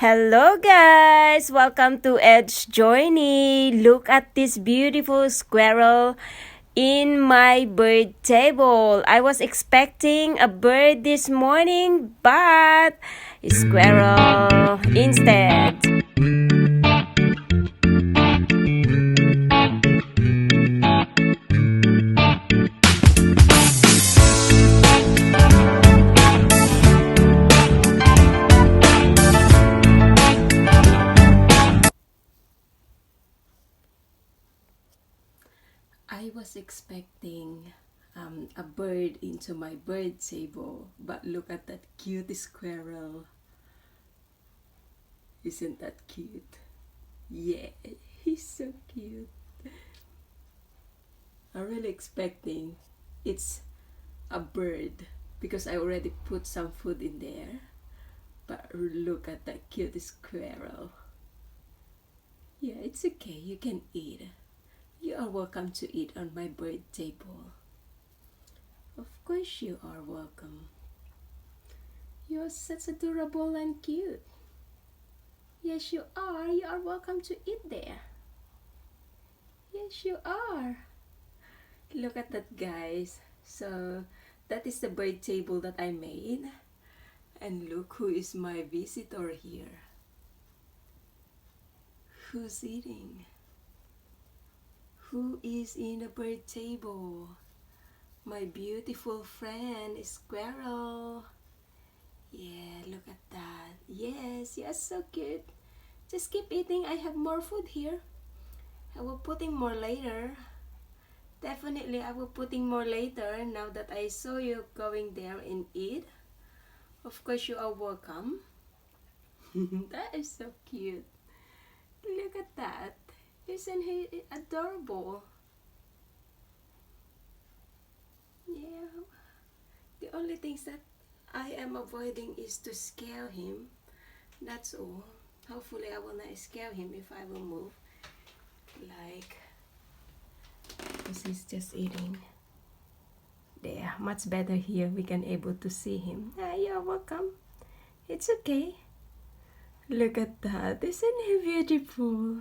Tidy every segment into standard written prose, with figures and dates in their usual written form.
Hello guys! Welcome to Edge Journey. Look at this beautiful squirrel in my bird table. I was expecting a bird this morning, but a squirrel instead. I was expecting a bird into my bird table, but look at that cute squirrel. Isn't that cute? Yeah, he's so cute. I'm really expecting it's a bird because I already put some food in there. But look at that cute squirrel. Yeah, it's okay, you can eat. You are welcome to eat on my bird table. Of course you are welcome. You're such adorable and cute. Yes, you are. You are welcome to eat there. Yes, you are. Look at that, guys. So, that is the bird table that I made. And look who is my visitor here. Who's eating? Who is in the bird table? My beautiful friend, Squirrel. Yeah, look at that. Yes, you are so cute. Just keep eating. I have more food here. I will putting more later. Definitely I will putting more later now that I saw you going there and eat. Of course you are welcome. That is so cute. Look at that. Isn't he adorable? Yeah. The only things that I am avoiding is to scare him. That's all. Hopefully I will not scare him if I will move. Like, because he's just eating. There, much better here. We can able to see him. You're welcome. It's okay. Look at that. Isn't he beautiful?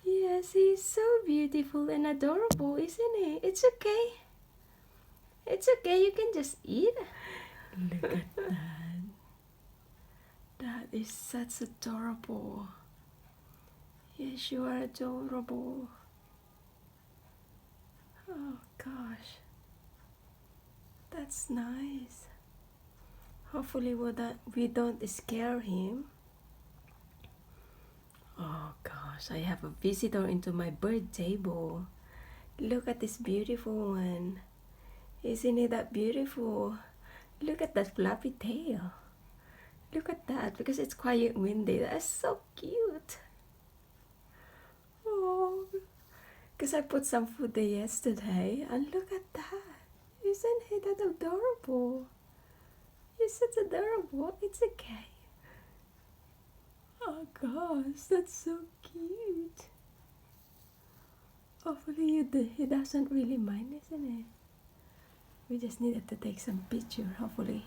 Yes, he's so beautiful and adorable, isn't he? It's okay. It's okay. You can just eat. Look at that. That is such adorable. Yes, you are adorable. Oh gosh. That's nice. Hopefully we don't scare him. Oh gosh, I have a visitor into my bird table. Look at this beautiful one. Isn't it that beautiful? Look at that fluffy tail. Look at that, because it's quite windy. That's so cute. Oh, because I put some food there yesterday, and look at that. Isn't he that adorable? He's such adorable. It's okay. Oh gosh, that's so cute. Hopefully he doesn't really mind, isn't it? We just needed to take some picture, hopefully.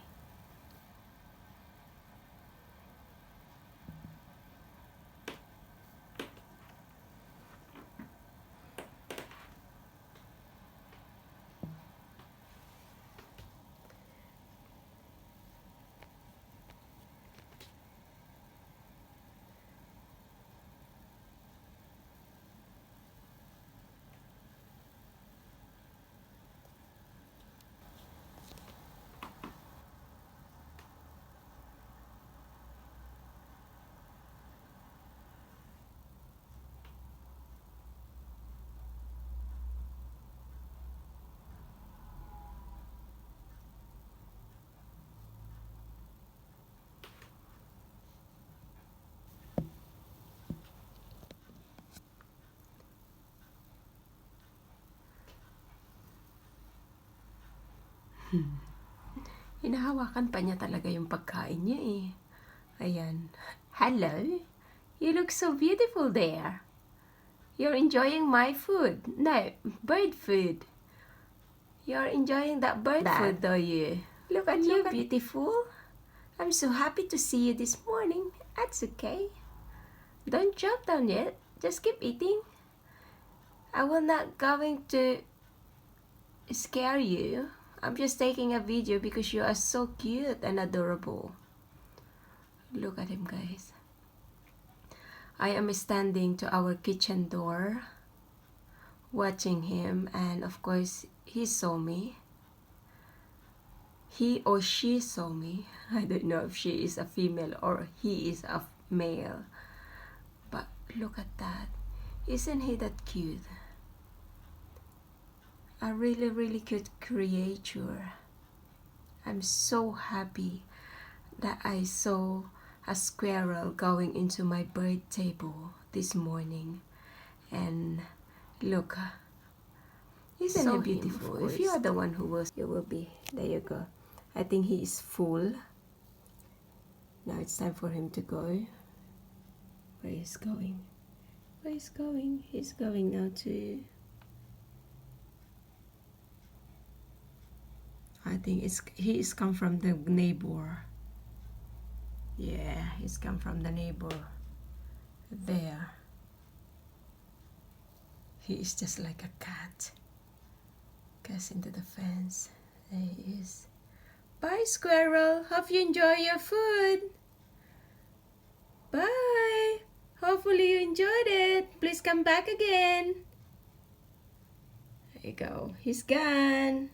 Hinahawakan pa niya talaga yung pagkain niya eh. Ayan. Hello? You look so beautiful there. You're enjoying my food. No, bird food. You're enjoying that bird food, though you. Look at you, beautiful. I'm so happy to see you this morning. That's okay. Don't jump down yet. Just keep eating. I will not going to scare you. I'm just taking a video because you are so cute and adorable. Look at him, guys. I am standing to our kitchen door watching him, and of course he saw me. He or she saw me. I don't know if she is a female or he is a male. But look at that. Isn't he that cute? A really, really cute creature. I'm so happy that I saw a squirrel going into my bird table this morning. And look, isn't he beautiful? If you are the one who was, you will be. There you go. I think he is full. Now it's time for him to go. Where he's going? Where he's going? He's going now to... I think he is come from the neighbor. Yeah, he's come from the neighbor. There. He is just like a cat. Gets into the fence. There he is. Bye, squirrel. Hope you enjoy your food. Bye. Hopefully you enjoyed it. Please come back again. There you go. He's gone.